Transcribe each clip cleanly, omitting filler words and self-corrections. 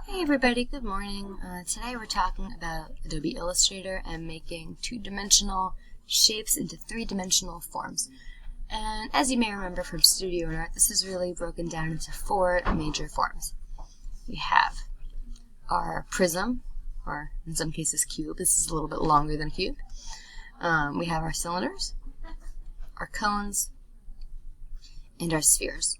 Hey everybody, good morning. Today we're talking about Adobe Illustrator and making two-dimensional shapes into three-dimensional forms. And as you may remember from Studio and Art, this is really broken down into four major forms. We have our prism, or in some cases cube. This is a little bit longer than a cube. We have our cylinders, our cones, and our spheres.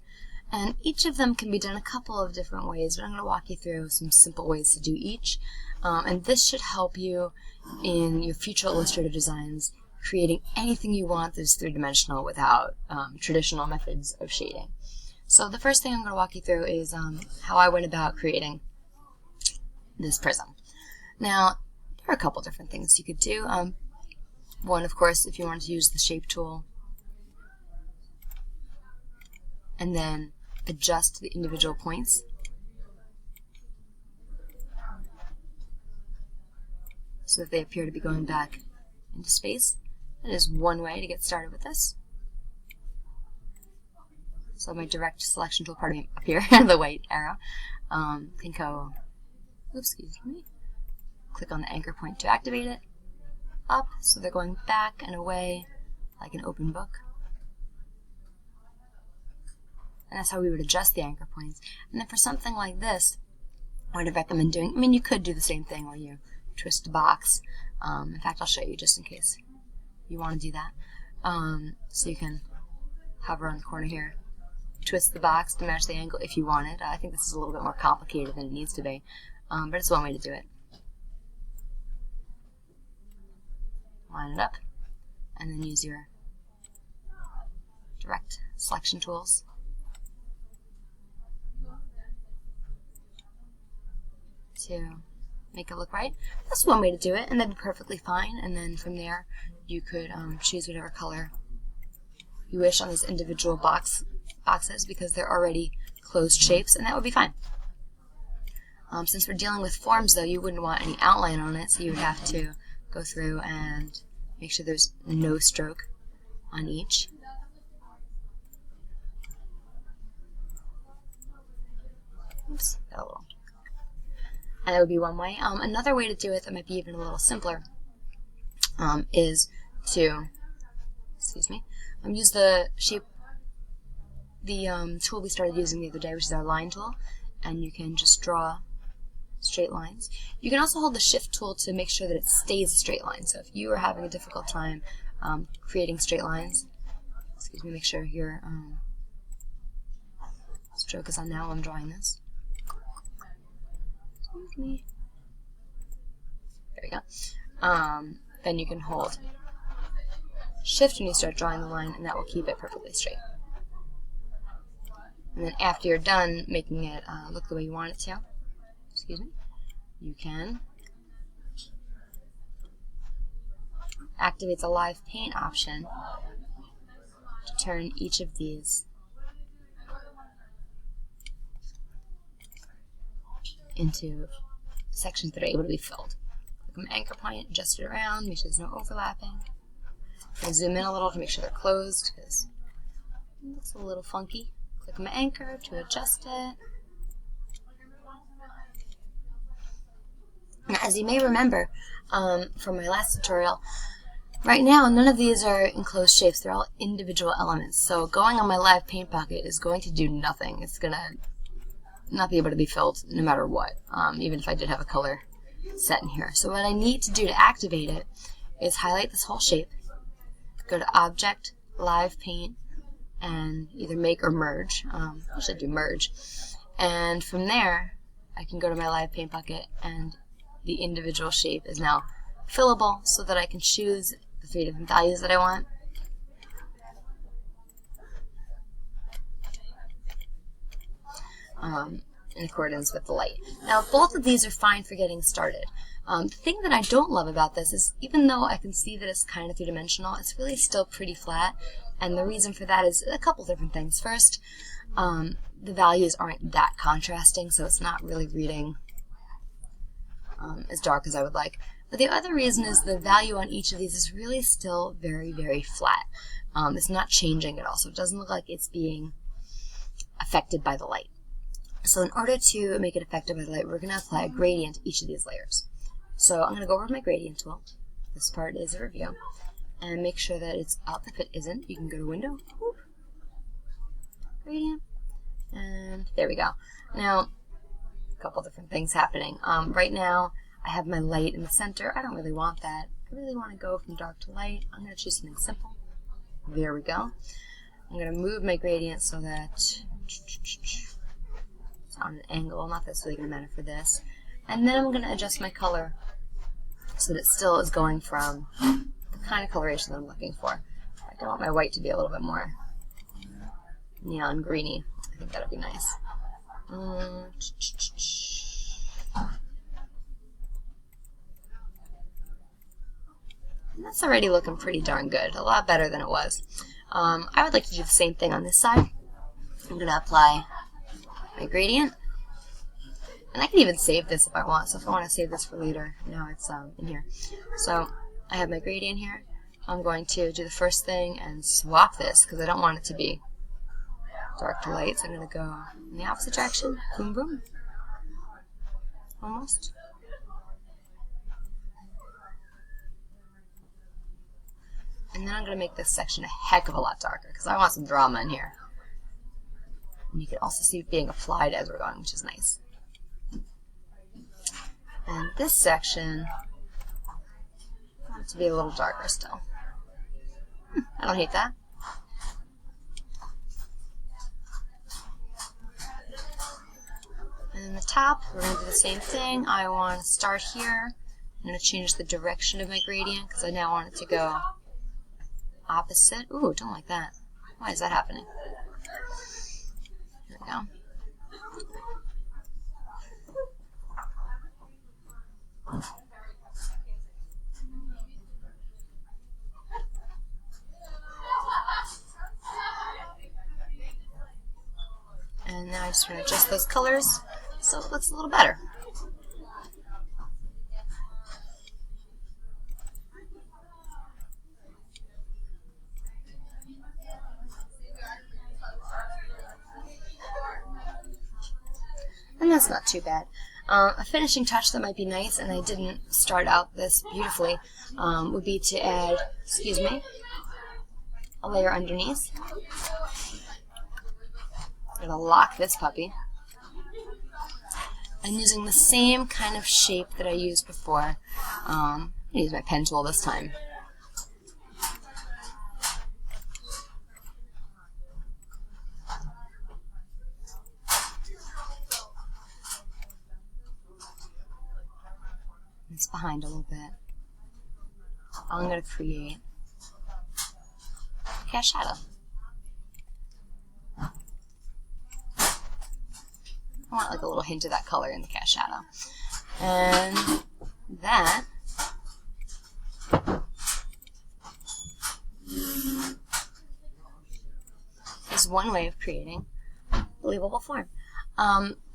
And each of them can be done a couple of different ways, but I'm going to walk you through some simple ways to do each. And this should help you in your future Illustrator designs, creating anything you want that's three-dimensional without traditional methods of shading. So the first thing I'm going to walk you through is how I went about creating this prism. Now, there are a couple different things you could do. One, of course, if you wanted to use the shape tool, and then adjust the individual points. So that they appear to be going back into space. That is one way to get started with this. So my direct selection tool, pardon me, up here, the white arrow, can go, click on the anchor point to activate it, up, so they're going back and away like an open book. And that's how we would adjust the anchor points. And then for something like this, I would recommend doing, you could do the same thing where you twist a box. In fact, I'll show you just in case you want to do that. So you can hover on the corner here, twist the box to match the angle if you want it. I think this is a little bit more complicated than it needs to be, but it's one way to do it. Line it up, and then use your direct selection tools. To make it look right. That's one way to do it, and that'd be perfectly fine. And then from there, you could choose whatever color you wish on those individual boxes because they're already closed shapes, and that would be fine. Since we're dealing with forms, though, you wouldn't want any outline on it, so you would have to go through and make sure there's no stroke on each. Oops, got a little. And that would be one way. Another way to do it that might be even a little simpler is to, use the shape, the tool we started using the other day, which is our line tool, and you can just draw straight lines. You can also hold the shift tool to make sure that it stays a straight line. So if you are having a difficult time creating straight lines, make sure your stroke is on now while I'm drawing this. There we go. Then you can hold shift when you start drawing the line, and that will keep it perfectly straight. And then after you're done making it look the way you want it to, you can activate the live paint option to turn each of these into sections that are able to be filled. Click on anchor point, adjust it around, make sure there's no overlapping. I'm going to zoom in a little to make sure they're closed because it looks a little funky. Click on my anchor to adjust it. Now, as you may remember from my last tutorial, right now none of these are enclosed shapes, they're all individual elements. So going on my live paint bucket is going to do nothing. It's going to not be able to be filled no matter what, even if I did have a color set in here. So what I need to do to activate it is highlight this whole shape, go to Object, Live Paint, and either Make or Merge. I should do Merge. And from there, I can go to my live paint bucket, and the individual shape is now fillable so that I can choose the 3 different values that I want. In accordance with the light. Now, both of these are fine for getting started. The thing that I don't love about this is even though I can see that it's kind of three-dimensional, it's really still pretty flat, and the reason for that is a couple different things. First, the values aren't that contrasting, so it's not really reading as dark as I would like. But the other reason is the value on each of these is really still very, very flat. It's not changing at all, so it doesn't look like it's being affected by the light. So in order to make it affected by the light, we're going to apply a gradient to each of these layers. So I'm going to go over to my gradient tool. This part is a review. And make sure that it's up. If it isn't, you can go to Window, whoop, Gradient, and there we go. Now, a couple different things happening. Right now, I have my light in the center. I don't really want that. I really want to go from dark to light. I'm going to choose something simple. There we go. I'm going to move my gradient so that it's on an angle. Not that's really going to matter for this. And then I'm going to adjust my color so that it still is going from the kind of coloration that I'm looking for. I want my white to be a little bit more neon greeny. I think that would be nice. And that's already looking pretty darn good. A lot better than it was. I would like to do the same thing on this side. I'm going to apply my gradient. And I can even save this if I want. So if I want to save this for later, now it's in here. So I have my gradient here. I'm going to do the first thing and swap this because I don't want it to be dark to light. So I'm going to go in the opposite direction. Boom, boom. Almost. And then I'm going to make this section a heck of a lot darker because I want some drama in here. And you can also see it being applied as we're going, which is nice. And this section, I want it to be a little darker still. I don't hate that. And then the top, we're going to do the same thing. I want to start here. I'm going to change the direction of my gradient because I now want it to go opposite. Ooh, don't like that. Why is that happening? Here we go. And now I just want to adjust those colors so it looks a little better. And that's not too bad. A finishing touch that might be nice, and I didn't start out this beautifully, would be to add, a layer underneath. I'm going to lock this puppy. And using the same kind of shape that I used before, I'm going to use my pen tool this time. It's behind a little bit. I'm going to create a cast shadow. I want like a little hint of that color in the cast shadow. And that is one way of creating a believable form.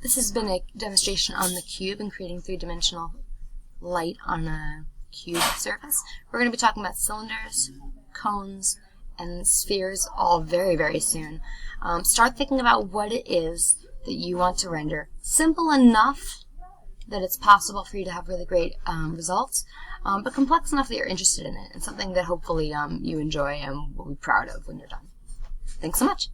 This has been a demonstration on the cube and creating three-dimensional light on a cube surface. We're going to be talking about cylinders, cones, and spheres all very, very soon. Start thinking about what it is that you want to render. Simple enough that it's possible for you to have really great results, but complex enough that you're interested in it, and something that hopefully you enjoy and will be proud of when you're done. Thanks so much.